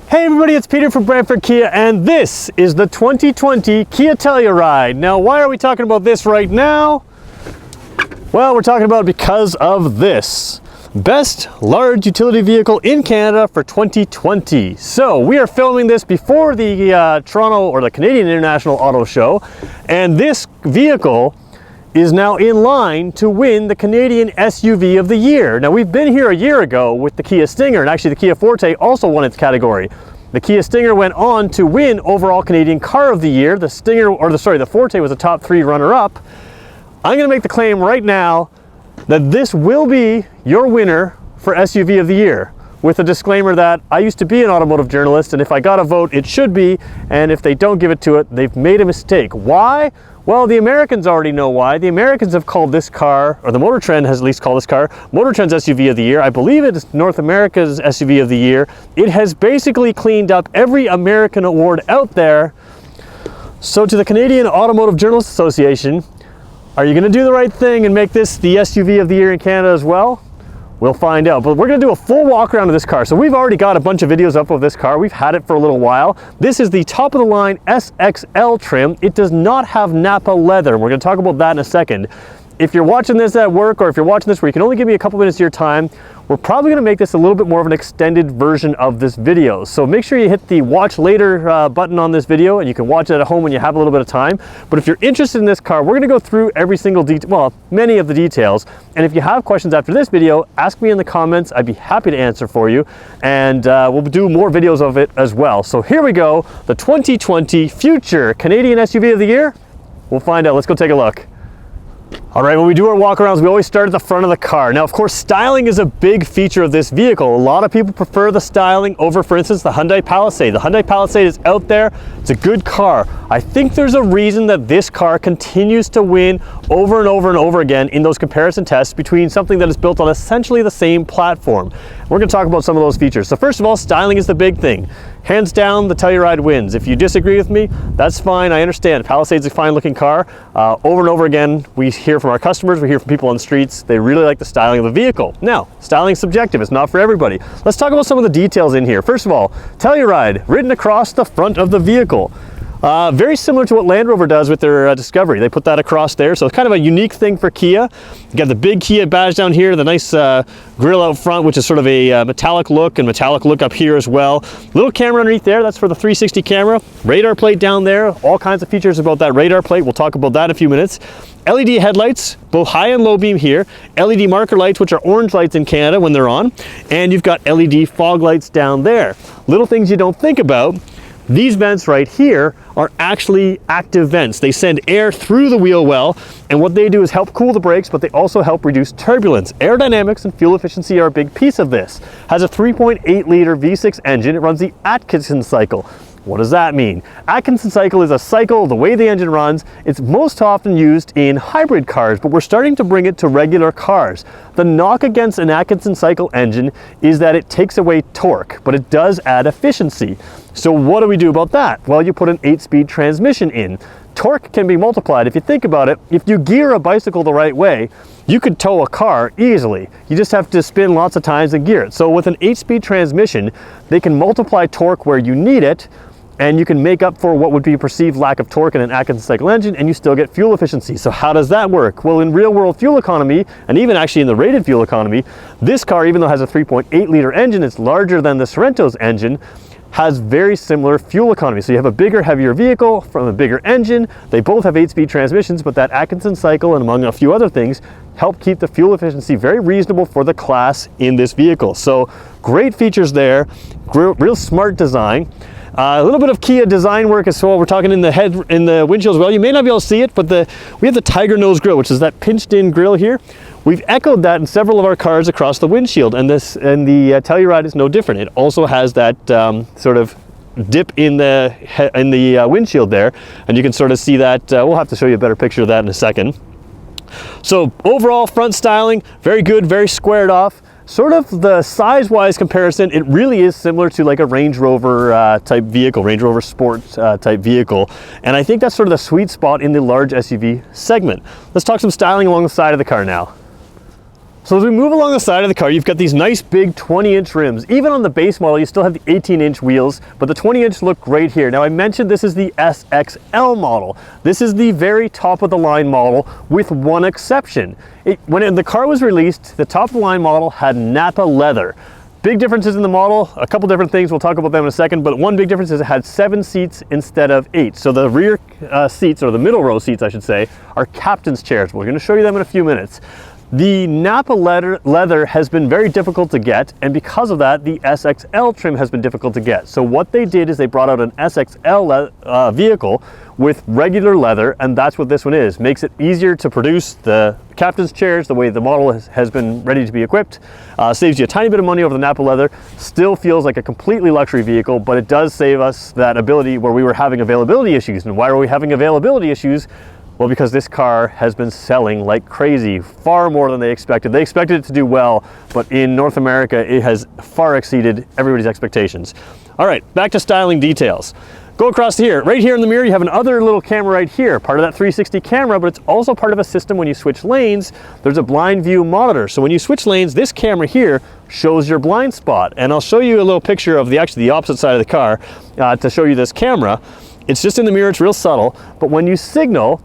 Hey everybody, it's Peter from Brantford Kia, and this is the 2020 Kia Telluride. Now, why are we talking about this right now? Well, we're talking about it because of this. Best large utility vehicle in Canada for 2020. So we are filming this before the Toronto or the Canadian International Auto Show, and this vehicle is now in line to win the Canadian SUV of the year. Now, we've been here a year ago with the Kia Stinger, and actually the Kia Forte also won its category. The Kia Stinger went on to win overall Canadian Car of the Year. The Forte was a top 3 runner-up. I'm gonna make the claim right now that this will be your winner for SUV of the year, with a disclaimer that I used to be an automotive journalist, and if I got a vote, it should be, and if they don't give it to it, they've made a mistake. Why? Well, the Americans already know why. The Americans have called this car, or the Motor Trend has at least called this car, Motor Trend's SUV of the year. I believe it is North America's SUV of the year. It has basically cleaned up every American award out there. So to the Canadian Automotive Journalists Association, are you gonna do the right thing and make this the SUV of the year in Canada as well? We'll find out, but we're gonna do a full walk around of this car. So we've already got a bunch of videos up of this car. We've had it for a little while. This is the top of the line SXL trim. It does not have Napa leather. We're gonna talk about that in a second. If you're watching this at work, or if you're watching this where you can only give me a couple minutes of your time, we're probably gonna make this a little bit more of an extended version of this video. So make sure you hit the watch later button on this video, and you can watch it at home when you have a little bit of time. But if you're interested in this car, we're gonna go through every single detail, well, many of the details. And if you have questions after this video, ask me in the comments. I'd be happy to answer for you. And we'll do more videos of it as well. So here we go, the 2020 future Canadian SUV of the year. We'll find out, let's go take a look. All right, when we do our walkarounds, we always start at the front of the car. Now, of course, styling is a big feature of this vehicle. A lot of people prefer the styling over, for instance, the Hyundai Palisade. The Hyundai Palisade is out there. It's a good car. I think there's a reason that this car continues to win over and over and over again in those comparison tests between something that is built on essentially the same platform. We're going to talk about some of those features. So first of all, styling is the big thing. Hands down, the Telluride wins. If you disagree with me, that's fine. I understand. Palisade's a fine looking car. Over and over again, we hear from our customers, we hear from people on the streets, they really like the styling of the vehicle. Now, styling is subjective. It's not for everybody. Let's talk about some of the details in here. First of all, Telluride written across the front of the vehicle. Very similar to what Land Rover does with their Discovery. They put that across there, so it's kind of a unique thing for Kia. You got the big Kia badge down here, the nice grille out front, which is sort of a metallic look, and metallic look up here as well. Little camera underneath there, that's for the 360 camera. Radar plate down there, all kinds of features about that radar plate. We'll talk about that in a few minutes. LED headlights, both high and low beam here. LED marker lights, which are orange lights in Canada when they're on. And you've got LED fog lights down there. Little things you don't think about. These vents right here are actually active vents. They send air through the wheel well, and what they do is help cool the brakes, but they also help reduce turbulence. Aerodynamics and fuel efficiency are a big piece of this. Has a 3.8 liter V6 engine. It runs the Atkinson cycle. What does that mean? Atkinson cycle is a cycle, the way the engine runs. It's most often used in hybrid cars, but we're starting to bring it to regular cars. The knock against an Atkinson cycle engine is that it takes away torque, but it does add efficiency. So what do we do about that? Well, you put an 8-speed transmission in. Torque can be multiplied. If you think about it, if you gear a bicycle the right way, you could tow a car easily. You just have to spin lots of times and gear it. So with an 8-speed transmission, they can multiply torque where you need it, and you can make up for what would be a perceived lack of torque in an Atkinson cycle engine, and you still get fuel efficiency. So how does that work? Well, in real world fuel economy, and even actually in the rated fuel economy, this car, even though it has a 3.8 liter engine, it's larger than the Sorrento's engine, has very similar fuel economy. So you have a bigger, heavier vehicle from a bigger engine. They both have 8-speed transmissions, but that Atkinson cycle, and among a few other things, help keep the fuel efficiency very reasonable for the class in this vehicle. So great features there, real smart design. A little bit of Kia design work as well. We're talking in the windshield as well. You may not be able to see it, but we have the tiger nose grille, which is that pinched in grille here. We've echoed that in several of our cars across the windshield, and the Telluride is no different. It also has that sort of dip in the windshield there, and you can sort of see that. We'll have to show you a better picture of that in a second. So overall front styling, very good, very squared off. Sort of the size-wise comparison, it really is similar to like a Range Rover type vehicle, Range Rover Sport type vehicle. And I think that's sort of the sweet spot in the large SUV segment. Let's talk some styling along the side of the car now. So as we move along the side of the car, you've got these nice big 20-inch rims. Even on the base model, you still have the 18-inch wheels, but the 20-inch look great here. Now I mentioned this is the SXL model. This is the very top of the line model with one exception. When the car was released, the top of the line model had Napa leather. Big differences in the model, a couple different things, we'll talk about them in a second, but one big difference is it had 7 seats instead of 8. So the rear seats, or the middle row seats I should say, are captain's chairs. We're going to show you them in a few minutes. The Napa leather has been very difficult to get, and because of that, the SXL trim has been difficult to get. So what they did is they brought out an SXL vehicle with regular leather, and that's what this one is. Makes it easier to produce the captain's chairs the way the model has been ready to be equipped. Saves you a tiny bit of money over the Napa leather. Still feels like a completely luxury vehicle, but it does save us that ability where we were having availability issues. And why are we having availability issues? Well, because this car has been selling like crazy, far more than they expected. They expected it to do well, but in North America, it has far exceeded everybody's expectations. All right, back to styling details. Go across here. Right here in the mirror, you have another little camera right here, part of that 360 camera, but it's also part of a system when you switch lanes. There's a blind view monitor. So when you switch lanes, this camera here shows your blind spot. And I'll show you a little picture of actually the opposite side of the car to show you this camera. It's just in the mirror, it's real subtle, but when you signal,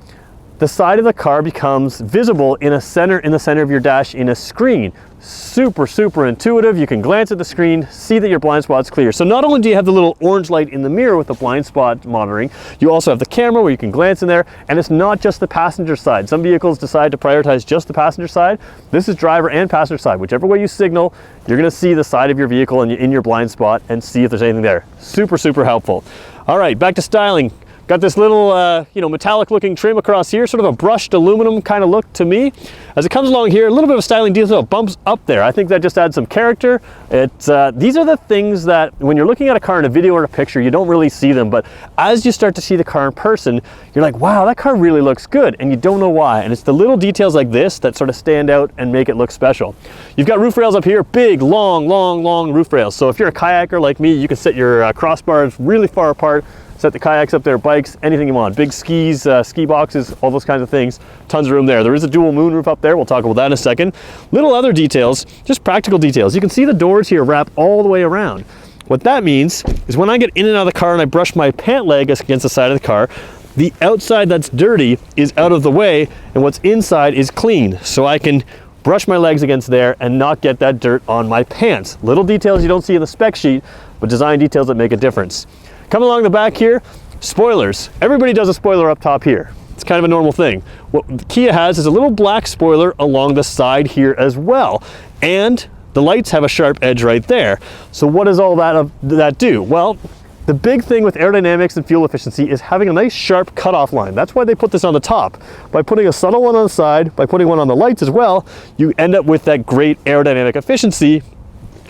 the side of the car becomes visible in the center of your dash in a screen. Super, super intuitive. You can glance at the screen, see that your blind spot's clear. So not only do you have the little orange light in the mirror with the blind spot monitoring, you also have the camera where you can glance in there, and it's not just the passenger side. Some vehicles decide to prioritize just the passenger side. This is driver and passenger side. Whichever way you signal, you're gonna see the side of your vehicle and in your blind spot and see if there's anything there. Super, super helpful. All right, back to styling. Got this little, metallic looking trim across here, sort of a brushed aluminum kind of look to me. As it comes along here, a little bit of a styling detail bumps up there. I think that just adds some character. These are the things that when you're looking at a car in a video or a picture, you don't really see them, but as you start to see the car in person, you're like, wow, that car really looks good, and you don't know why. And it's the little details like this that sort of stand out and make it look special. You've got roof rails up here, big, long roof rails. So if you're a kayaker like me, you can set your crossbars really far apart, set the kayaks up there, bikes, anything you want. Big skis, ski boxes, all those kinds of things. Tons of room there. There is a dual moonroof up there. We'll talk about that in a second. Little other details, just practical details. You can see the doors here wrap all the way around. What that means is when I get in and out of the car and I brush my pant leg against the side of the car, the outside that's dirty is out of the way and what's inside is clean. So I can brush my legs against there and not get that dirt on my pants. Little details you don't see in the spec sheet, but design details that make a difference. Coming along the back here, spoilers. Everybody does a spoiler up top here. It's kind of a normal thing. What Kia has is a little black spoiler along the side here as well. And the lights have a sharp edge right there. So what does all that do? Well, the big thing with aerodynamics and fuel efficiency is having a nice sharp cutoff line. That's why they put this on the top. By putting a subtle one on the side, by putting one on the lights as well, you end up with that great aerodynamic efficiency,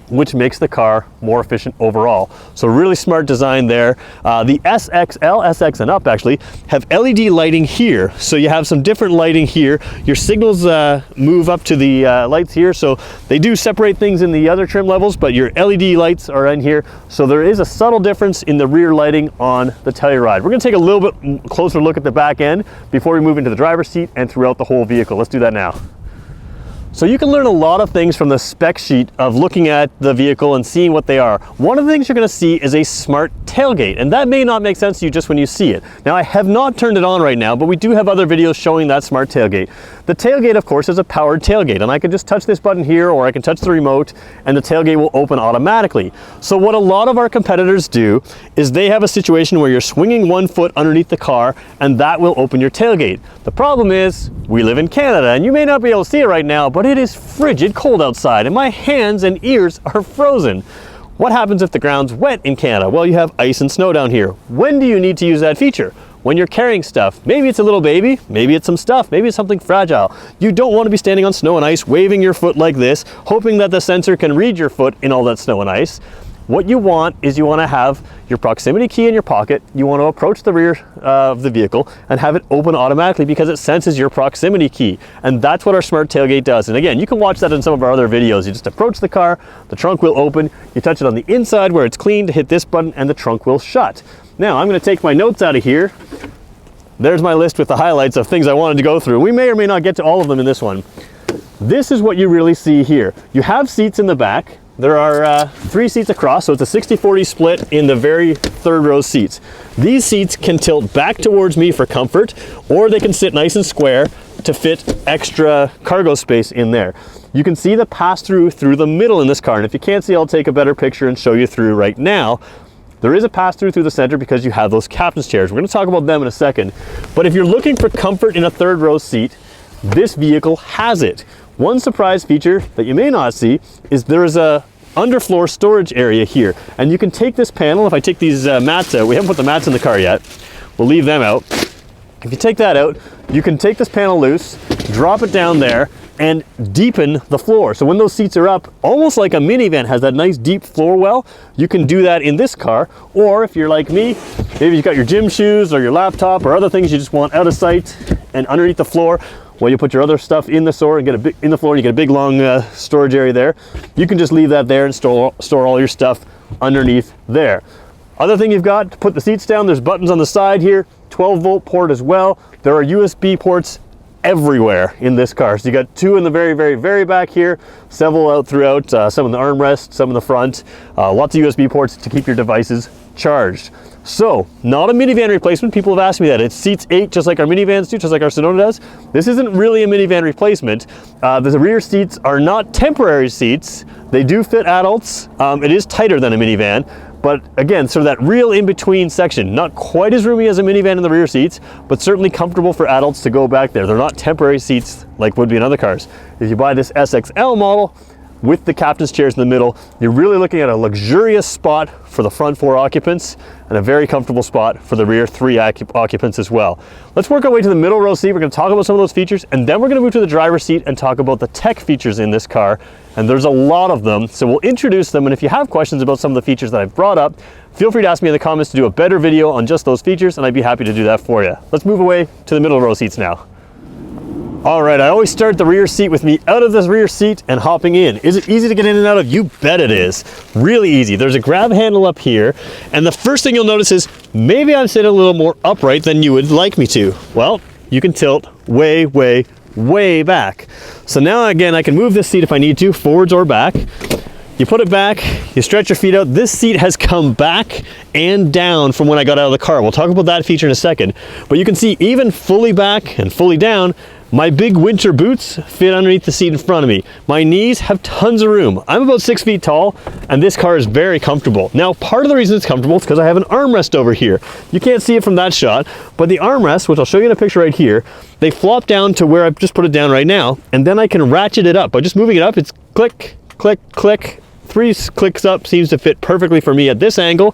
which makes the car more efficient overall. So really smart design there. The SXL, SX and up actually, have LED lighting here. So you have some different lighting here. Your signals move up to the lights here. So they do separate things in the other trim levels, but your LED lights are in here. So there is a subtle difference in the rear lighting on the Telluride. We're gonna take a little bit closer look at the back end before we move into the driver's seat and throughout the whole vehicle. Let's do that now. So you can learn a lot of things from the spec sheet of looking at the vehicle and seeing what they are. One of the things you're going to see is a smart tailgate, and that may not make sense to you just when you see it. Now I have not turned it on right now, but we do have other videos showing that smart tailgate. The tailgate, of course, is a powered tailgate, and I can just touch this button here, or I can touch the remote, and the tailgate will open automatically. So what a lot of our competitors do is they have a situation where you're swinging one foot underneath the car, and that will open your tailgate. The problem is, we live in Canada, and you may not be able to see it right now, but it is frigid cold outside, and my hands and ears are frozen. What happens if the ground's wet in Canada? Well, you have ice and snow down here. When do you need to use that feature? When you're carrying stuff. Maybe it's a little baby, maybe it's some stuff, maybe it's something fragile. You don't want to be standing on snow and ice, waving your foot like this, hoping that the sensor can read your foot in all that snow and ice. What you want is you want to have your proximity key in your pocket. You want to approach the rear of the vehicle and have it open automatically because it senses your proximity key. And that's what our smart tailgate does. And again, you can watch that in some of our other videos. You just approach the car, the trunk will open, you touch it on the inside where it's clean to hit this button and the trunk will shut. Now I'm going to take my notes out of here. There's my list with the highlights of things I wanted to go through. We may or may not get to all of them in this one. this is what you really see here. You have seats in the back. There are 3 seats across, so it's a 60-40 split in the very third row seats. These seats can tilt back towards me for comfort, or they can sit nice and square to fit extra cargo space in there. You can see the pass-through through the middle in this car, and if you can't see, I'll take a better picture and show you through right now. There is a pass-through through the center because you have those captain's chairs. We're going to talk about them in a second. But if you're looking for comfort in a third row seat, this vehicle has it. One surprise feature that you may not see is there is a underfloor storage area here, and you can take this panel. If I take these mats out, we haven't put the mats in the car yet, we'll leave them out. If you take that out, you can take this panel loose, drop it down there, and deepen the floor. So when those seats are up, almost like a minivan has that nice deep floor well, you can do that in this car. Or if you're like me, maybe you've got your gym shoes or your laptop or other things you just want out of sight and underneath the floor, well, you put your other stuff in the store and get a big in the floor, and you get a big long storage area there. You can just leave that there and store all your stuff underneath there. Other thing you've got to put the seats down, there's buttons on the side here, 12-volt port as well. There are USB ports everywhere in this car. So you got 2 in the very back here, several out throughout, some in the armrest, some in the front, lots of USB ports to keep your devices charged. So, not a minivan replacement. People have asked me that. It seats 8 just like our minivans do, just like our Sonata does. This isn't really a minivan replacement. The rear seats are not temporary seats. They do fit adults. It is tighter than a minivan, but again, sort of that real in-between section. Not quite as roomy as a minivan in the rear seats, but certainly comfortable for adults to go back there. They're not temporary seats like would be in other cars. If you buy this SXL model, with the captain's chairs in the middle, you're really looking at a luxurious spot for the front 4 occupants and a very comfortable spot for the rear 3 occupants as well. Let's work our way to the middle row seat. We're going to talk about some of those features, and then we're going to move to the driver's seat and talk about the tech features in this car. And there's a lot of them, so we'll introduce them, and if you have questions about some of the features that I've brought up, feel free to ask me in the comments to do a better video on just those features, and I'd be happy to do that for you. Let's move away to the middle row seats now. All right, I always start the rear seat with me out of this rear seat and hopping in. Is it easy to get in and out of? You bet it is. Really easy. There's a grab handle up here, and the first thing you'll notice is maybe I'm sitting a little more upright than you would like me to. Well, you can tilt way back. So now again, I can move this seat if I need to, forwards or back. You put it back, you stretch your feet out. This seat has come back and down from when I got out of the car. We'll talk about that feature in a second. But you can see even fully back and fully down, my big winter boots fit underneath the seat in front of me. My knees have tons of room. I'm about 6 feet tall, and this car is very comfortable. Now, part of the reason it's comfortable is because I have an armrest over here. You can't see it from that shot, but the armrest, which I'll show you in a picture right here, they flop down to where I've just put it down right now, and then I can ratchet it up. By just moving it up, it's click, click, click. 3 clicks up seems to fit perfectly for me at this angle.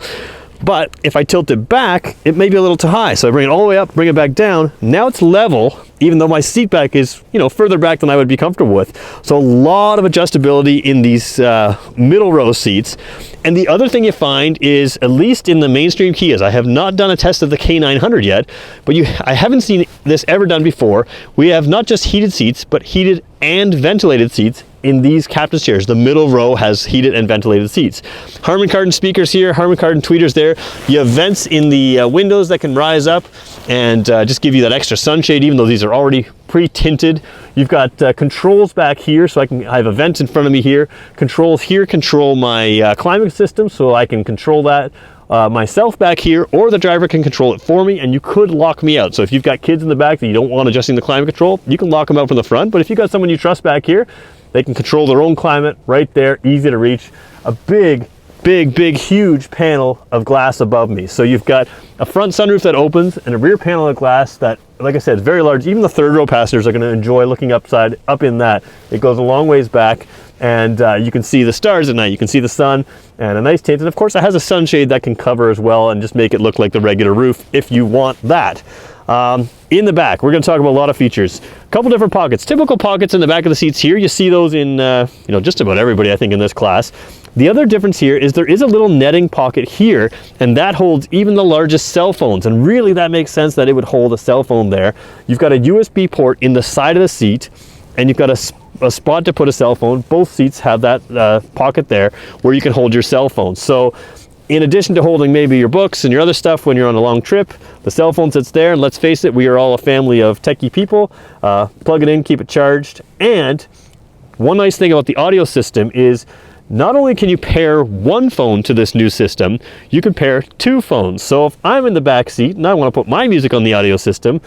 But if I tilt it back, it may be a little too high. So I bring it all the way up, bring it back down. Now it's level, even though my seat back is, further back than I would be comfortable with. So a lot of adjustability in these middle row seats. And the other thing you find is, at least in the mainstream Kias, I have not done a test of the K900 yet, but I haven't seen this ever done before. We have not just heated seats, but heated and ventilated seats in these captain's chairs. The middle row has heated and ventilated seats. Harman Kardon speakers here, Harman Kardon tweeters there. You have vents in the windows that can rise up and just give you that extra sunshade, even though these are already pre-tinted. You've got controls back here, so I have a vent in front of me here. Controls here control my climate system, so I can control that myself back here, or the driver can control it for me, and you could lock me out. So if you've got kids in the back that you don't want adjusting the climate control, you can lock them out from the front. But if you've got someone you trust back here, they can control their own climate right there, easy to reach. A big, huge panel of glass above me. So you've got a front sunroof that opens and a rear panel of glass that, like I said, is very large. Even the third row passengers are going to enjoy looking up in that. It goes a long ways back, and you can see the stars at night. You can see the sun and a nice tint. And of course, it has a sunshade that can cover as well and just make it look like the regular roof if you want that. In the back, we're going to talk about a lot of features. A couple different pockets. Typical pockets in the back of the seats here. You see those in just about everybody, I think, in this class. The other difference here is there is a little netting pocket here, and that holds even the largest cell phones. And really, that makes sense that it would hold a cell phone there. You've got a USB port in the side of the seat, and you've got a spot to put a cell phone. Both seats have that pocket there where you can hold your cell phone. So in addition to holding maybe your books and your other stuff when you're on a long trip, the cell phone sits there, and let's face it, we are all a family of techie people. Plug it in, keep it charged, and one nice thing about the audio system is not only can you pair one phone to this new system, you can pair two phones. So if I'm in the back seat and I want to put my music on the audio system,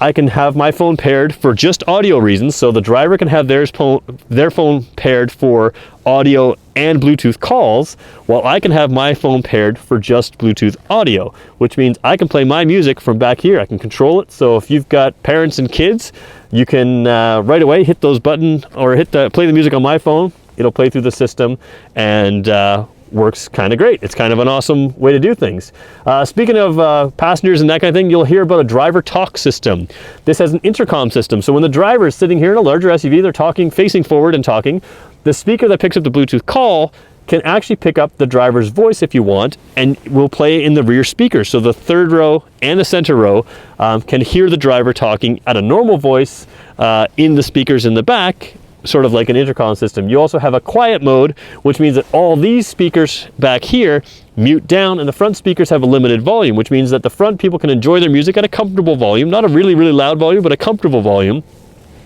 I can have my phone paired for just audio reasons, so the driver can have their phone paired for audio and Bluetooth calls, while I can have my phone paired for just Bluetooth audio, which means I can play my music from back here. I can control it, so if you've got parents and kids, you can right away hit those buttons or play the music on my phone. It'll play through the system and works kind of great. It's kind of an awesome way to do things. Speaking of passengers and that kind of thing, you'll hear about a driver talk system. This has an intercom system, so when the driver is sitting here in a larger SUV, they're talking, facing forward and talking, the speaker that picks up the Bluetooth call can actually pick up the driver's voice if you want, and will play in the rear speaker. So the third row and the center row can hear the driver talking at a normal voice in the speakers in the back, sort of like an intercom system. You also have a quiet mode, which means that all these speakers back here mute down, and the front speakers have a limited volume, which means that the front people can enjoy their music at a comfortable volume, not a really, really loud volume, but a comfortable volume.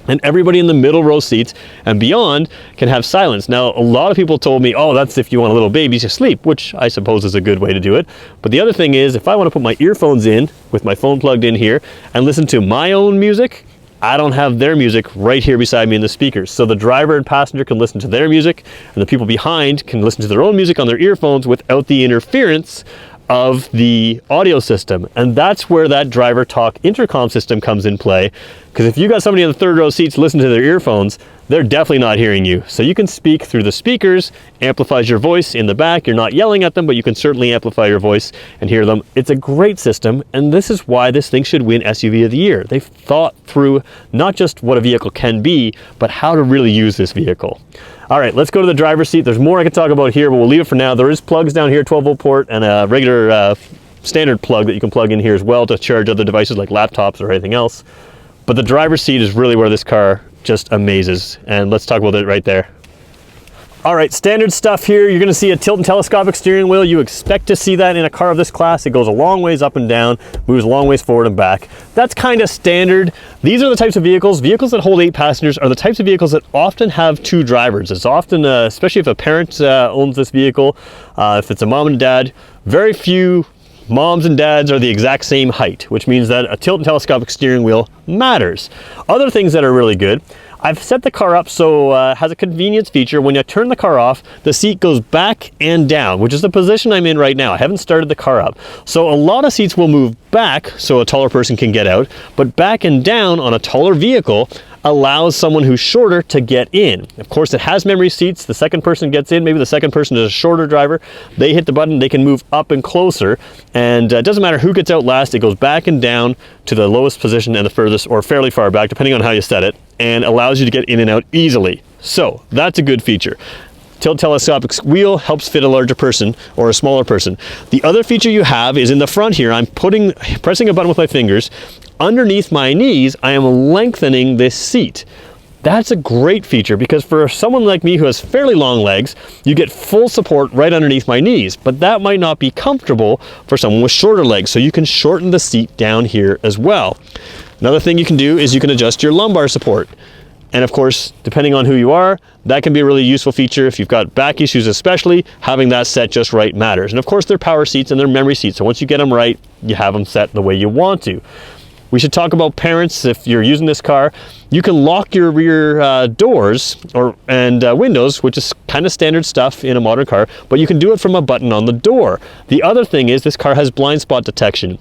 And everybody in the middle row seats and beyond can have silence. Now, a lot of people told me, oh, that's if you want little babies to sleep, which I suppose is a good way to do it. But the other thing is, if I want to put my earphones in with my phone plugged in here and listen to my own music, I don't have their music right here beside me in the speakers. So the driver and passenger can listen to their music, and the people behind can listen to their own music on their earphones without the interference of the audio system. And that's where that driver talk intercom system comes in play, because if you got somebody in the third row seats listening to their earphones, they're definitely not hearing you. So you can speak through the speakers, amplifies your voice in the back. You're not yelling at them, but you can certainly amplify your voice and hear them. It's a great system, and this is why this thing should win SUV of the year. They've thought through not just what a vehicle can be, but how to really use this vehicle. All right, let's go to the driver's seat. There's more I could talk about here, but we'll leave it for now. There is plugs down here, 12-volt port and a regular standard plug that you can plug in here as well to charge other devices like laptops or anything else. But the driver's seat is really where this car just amazes, and let's talk about it right there. All right, standard stuff here. You're gonna see a tilt and telescopic steering wheel. You expect to see that in a car of this class. It goes a long ways up and down, moves a long ways forward and back. That's kind of standard. These are the types of vehicles that hold 8 passengers are the types of vehicles that often have 2 drivers. It's often, especially if a parent owns this vehicle, if it's a mom and dad, very few moms and dads are the exact same height, which means that a tilt and telescopic steering wheel matters. Other things that are really good, I've set the car up so it has a convenience feature. When you turn the car off, the seat goes back and down, which is the position I'm in right now. I haven't started the car up. So a lot of seats will move back so a taller person can get out, but back and down on a taller vehicle allows someone who's shorter to get in. Of course, it has memory seats. The second person gets in. Maybe the second person is a shorter driver. They hit the button, they can move up and closer. And it doesn't matter who gets out last. It goes back and down to the lowest position and the furthest, or fairly far back, depending on how you set it, and allows you to get in and out easily. So that's a good feature. Tilt telescopic wheel helps fit a larger person or a smaller person. The other feature you have is in the front here. I'm pressing a button with my fingers. Underneath my knees, I am lengthening this seat. That's a great feature because for someone like me who has fairly long legs, you get full support right underneath my knees, but that might not be comfortable for someone with shorter legs, so you can shorten the seat down here as well. Another thing you can do is you can adjust your lumbar support. And of course, depending on who you are, that can be a really useful feature. If you've got back issues especially, having that set just right matters. And of course, they're power seats and they're memory seats, so once you get them right, you have them set the way you want to. We should talk about parents. If you're using this car, you can lock your rear doors and windows, which is kind of standard stuff in a modern car, but you can do it from a button on the door. The other thing is this car has blind spot detection.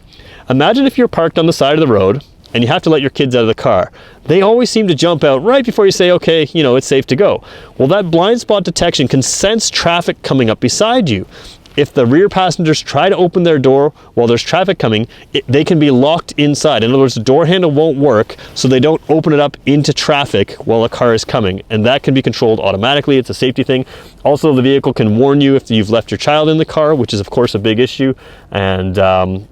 Imagine if you're parked on the side of the road and you have to let your kids out of the car. They always seem to jump out right before you say, okay, you know, it's safe to go. Well, that blind spot detection can sense traffic coming up beside you. If the rear passengers try to open their door while there's traffic coming, they can be locked inside. In other words, the door handle won't work, so they don't open it up into traffic while a car is coming. And that can be controlled automatically. It's a safety thing. Also, the vehicle can warn you if you've left your child in the car, which is of course a big issue, and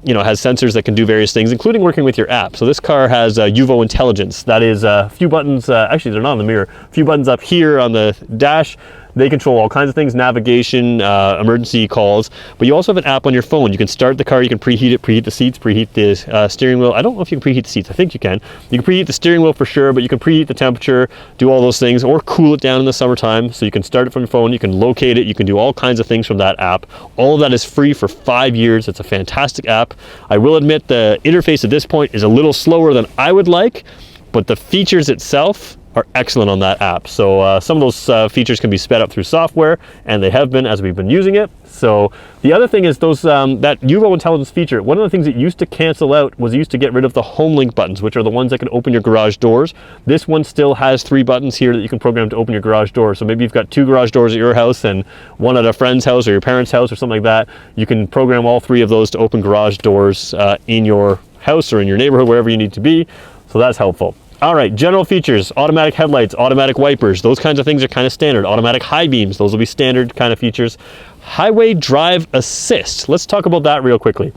you know, has sensors that can do various things, including working with your app. So this car has UVO intelligence. That is a few buttons, actually they're not on the mirror, a few buttons up here on the dash They control all kinds of things, navigation, emergency calls, but you also have an app on your phone. You can start the car, you can preheat it, preheat the seats, preheat the steering wheel. I don't know if you can preheat the seats, I think you can. You can preheat the steering wheel for sure, but you can preheat the temperature, do all those things, or cool it down in the summertime. So you can start it from your phone, you can locate it, you can do all kinds of things from that app. All of that is free for 5 years. It's a fantastic app. I will admit the interface at this point is a little slower than I would like, but the features itself are excellent on that app. So some of those features can be sped up through software, and they have been as we've been using it. So the other thing is those that Euro Intelligence feature, one of the things it used to cancel out was it used to get rid of the home link buttons, which are the ones that can open your garage doors. This one still has 3 buttons here that you can program to open your garage door. So maybe you've got 2 garage doors at your house and 1 at a friend's house or your parents' house or something like that. You can program all 3 of those to open garage doors in your house or in your neighborhood, wherever you need to be. So that's helpful. All right, general features, automatic headlights, automatic wipers, those kinds of things are kind of standard. Automatic high beams, those will be standard kind of features. Highway drive assist, let's talk about that real quickly.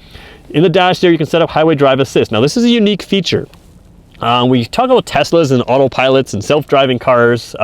In the dash there, you can set up highway drive assist. Now this is a unique feature. We talk about Teslas and autopilots and self-driving cars.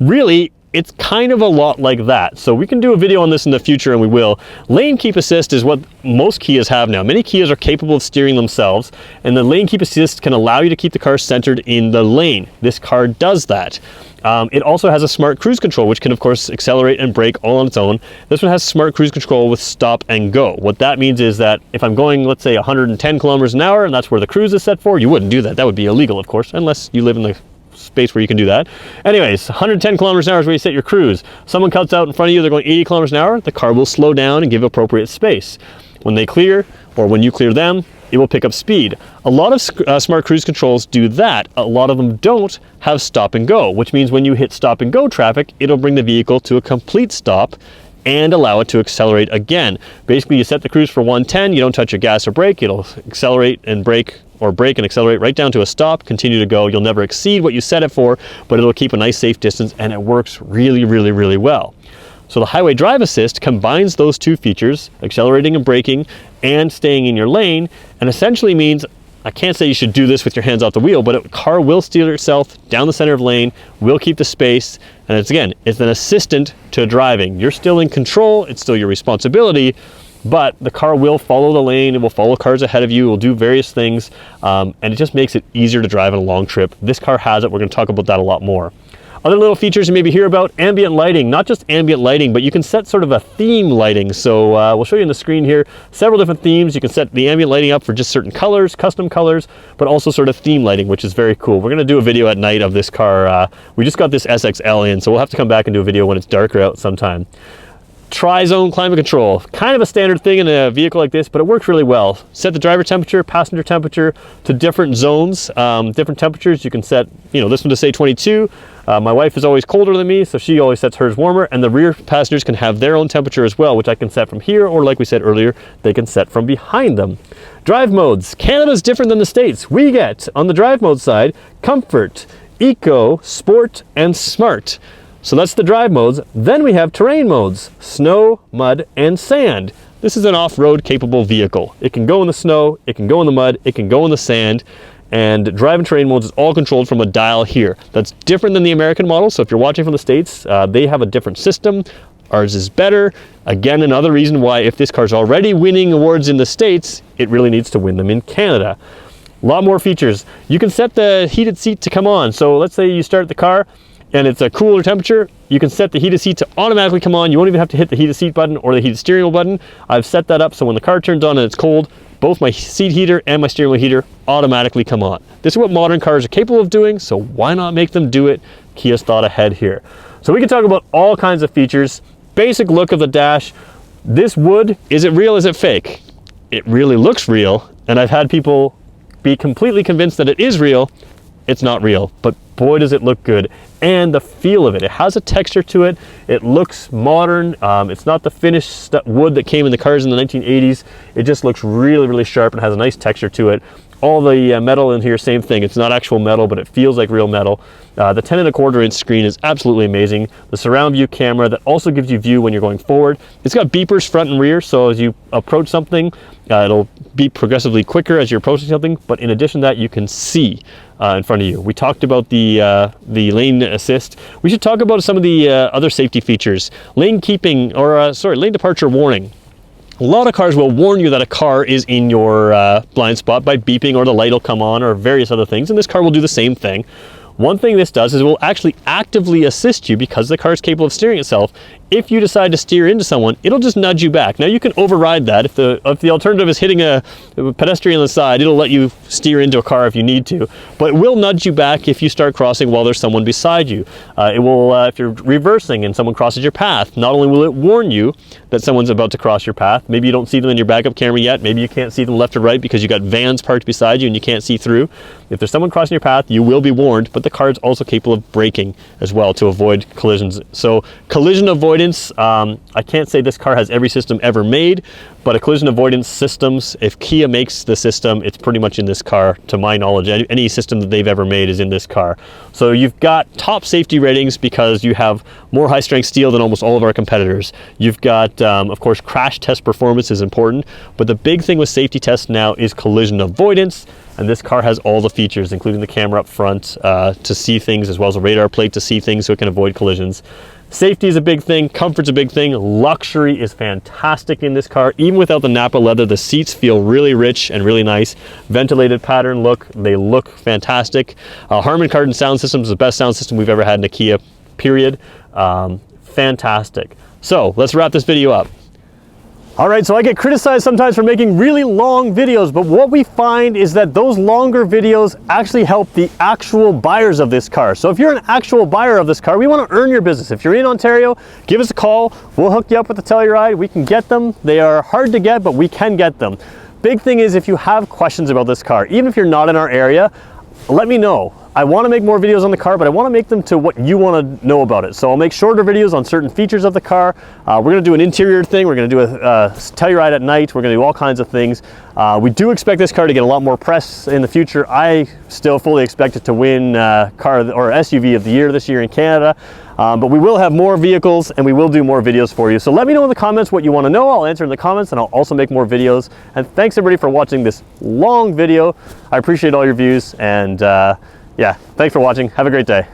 Really, it's kind of a lot like that. So we can do a video on this in the future, and we will. Lane keep assist is what most Kias have now. Many Kias are capable of steering themselves, and the lane keep assist can allow you to keep the car centered in the lane. This car does that. It also has a smart cruise control, which can of course accelerate and brake all on its own. This one has smart cruise control with stop and go. What that means is that if I'm going, let's say 110 kilometers an hour, and that's where the cruise is set for, you wouldn't do that. That would be illegal, of course, unless you live in the space where you can do that. Anyways, 110 kilometers an hour is where you set your cruise. Someone cuts out in front of you, they're going 80 kilometers an hour, the car will slow down and give appropriate space. When they clear, or when you clear them, it will pick up speed. A lot of smart cruise controls do that. A lot of them don't have stop and go, which means when you hit stop and go traffic, it'll bring the vehicle to a complete stop and allow it to accelerate again. Basically, you set the cruise for 110, you don't touch your gas or brake, it'll accelerate and brake, or brake and accelerate right down to a stop, continue to go. You'll never exceed what you set it for, but it'll keep a nice safe distance, and it works really, really, really well. So the highway drive assist combines those 2 features, accelerating and braking and staying in your lane, and essentially means, I can't say you should do this with your hands off the wheel, but a car will steer itself down the center of the lane, will keep the space, and it's an assistant to driving. You're still in control, it's still your responsibility, but the car will follow the lane, it will follow cars ahead of you, it will do various things, and it just makes it easier to drive on a long trip. This car has it, we're going to talk about that a lot more. Other little features you maybe hear about, ambient lighting, not just ambient lighting, but you can set sort of a theme lighting. So we'll show you on the screen here, several different themes. You can set the ambient lighting up for just certain colors, custom colors, but also sort of theme lighting, which is very cool. We're gonna do a video at night of this car. We just got this SXL in, so we'll have to come back and do a video when it's darker out sometime. Tri-zone climate control, kind of a standard thing in a vehicle like this, but it works really well. Set the driver temperature, passenger temperature to different zones, different temperatures. You can set, this one to say 22. My wife is always colder than me, so she always sets hers warmer, and the rear passengers can have their own temperature as well, which I can set from here, or like we said earlier, they can set from behind them. Drive modes. Canada's different than the States. We get, on the drive mode side, comfort, eco, sport, and smart. So that's the drive modes. Then we have terrain modes, snow, mud, and sand. This is an off-road capable vehicle. It can go in the snow, it can go in the mud, it can go in the sand, and drive and terrain modes is all controlled from a dial here. That's different than the American model, so if you're watching from the States, they have a different system. Ours is better. Again, another reason why if this car's already winning awards in the States, it really needs to win them in Canada. A lot more features. You can set the heated seat to come on. So let's say you start the car, and it's a cooler temperature, you can set the heated seat to automatically come on. You won't even have to hit the heated seat button or the heated steering wheel button. I've set that up so when the car turns on and it's cold, both my seat heater and my steering wheel heater automatically come on. This is what modern cars are capable of doing, so why not make them do it? Kia's thought ahead here. So we can talk about all kinds of features. Basic look of the dash. This wood, is it real, is it fake? It really looks real, and I've had people be completely convinced that it is real. It's not real, but boy does it look good. And the feel of it, it has a texture to it. It looks modern. It's not the finished wood that came in the cars in the 1980s. It just looks really, really sharp and has a nice texture to it. All the metal in here, same thing. It's not actual metal, but it feels like real metal. The 10.25 inch screen is absolutely amazing. The surround view camera that also gives you view when you're going forward. It's got beepers front and rear, so as you approach something, it'll beep progressively quicker as you're approaching something. But in addition to that, you can see in front of you. We talked about the lane assist. We should talk about some of the other safety features. Lane keeping, or lane departure warning. A lot of cars will warn you that a car is in your blind spot by beeping, or the light will come on, or various other things, and this car will do the same thing. One thing this does is it will actually actively assist you, because the car is capable of steering itself. If you decide to steer into someone, it'll just nudge you back. Now you can override that. If the alternative is hitting a pedestrian on the side, it'll let you steer into a car if you need to, but it will nudge you back if you start crossing while there's someone beside you. It will, if you're reversing and someone crosses your path, not only will it warn you that someone's about to cross your path, maybe you don't see them in your backup camera yet, maybe you can't see them left or right because you got vans parked beside you and you can't see through. If there's someone crossing your path, you will be warned, but the car is also capable of braking as well to avoid collisions. So collision avoidance, I can't say this car has every system ever made, but a collision avoidance systems, if Kia makes the system, it's pretty much in this car, to my knowledge. Any system that they've ever made is in this car. So you've got top safety ratings because you have more high strength steel than almost all of our competitors. You've got, of course, crash test performance is important, but the big thing with safety tests now is collision avoidance. And this car has all the features, including the camera up front to see things, as well as a radar plate to see things so it can avoid collisions. Safety is a big thing, comfort's a big thing, luxury is fantastic in this car. Even without the Napa leather, the seats feel really rich and really nice. Ventilated pattern look, they look fantastic. Harman Kardon sound system is the best sound system we've ever had in a Kia, period. Fantastic. So let's wrap this video up. All right, so I get criticized sometimes for making really long videos, but what we find is that those longer videos actually help the actual buyers of this car. So if you're an actual buyer of this car, we want to earn your business. If you're in Ontario, give us a call. We'll hook you up with the Telluride. We can get them. They are hard to get, but we can get them. Big thing is, if you have questions about this car, even if you're not in our area, let me know. I want to make more videos on the car, but I want to make them to what you want to know about it. So I'll make shorter videos on certain features of the car. We're going to do an interior thing. We're going to do a Telluride at night. We're going to do all kinds of things. We do expect this car to get a lot more press in the future. I still fully expect it to win car or SUV of the year this year in Canada. But we will have more vehicles and we will do more videos for you. So let me know in the comments what you want to know. I'll answer in the comments, and I'll also make more videos. And thanks everybody for watching this long video. I appreciate all your views, and yeah, thanks for watching. Have a great day.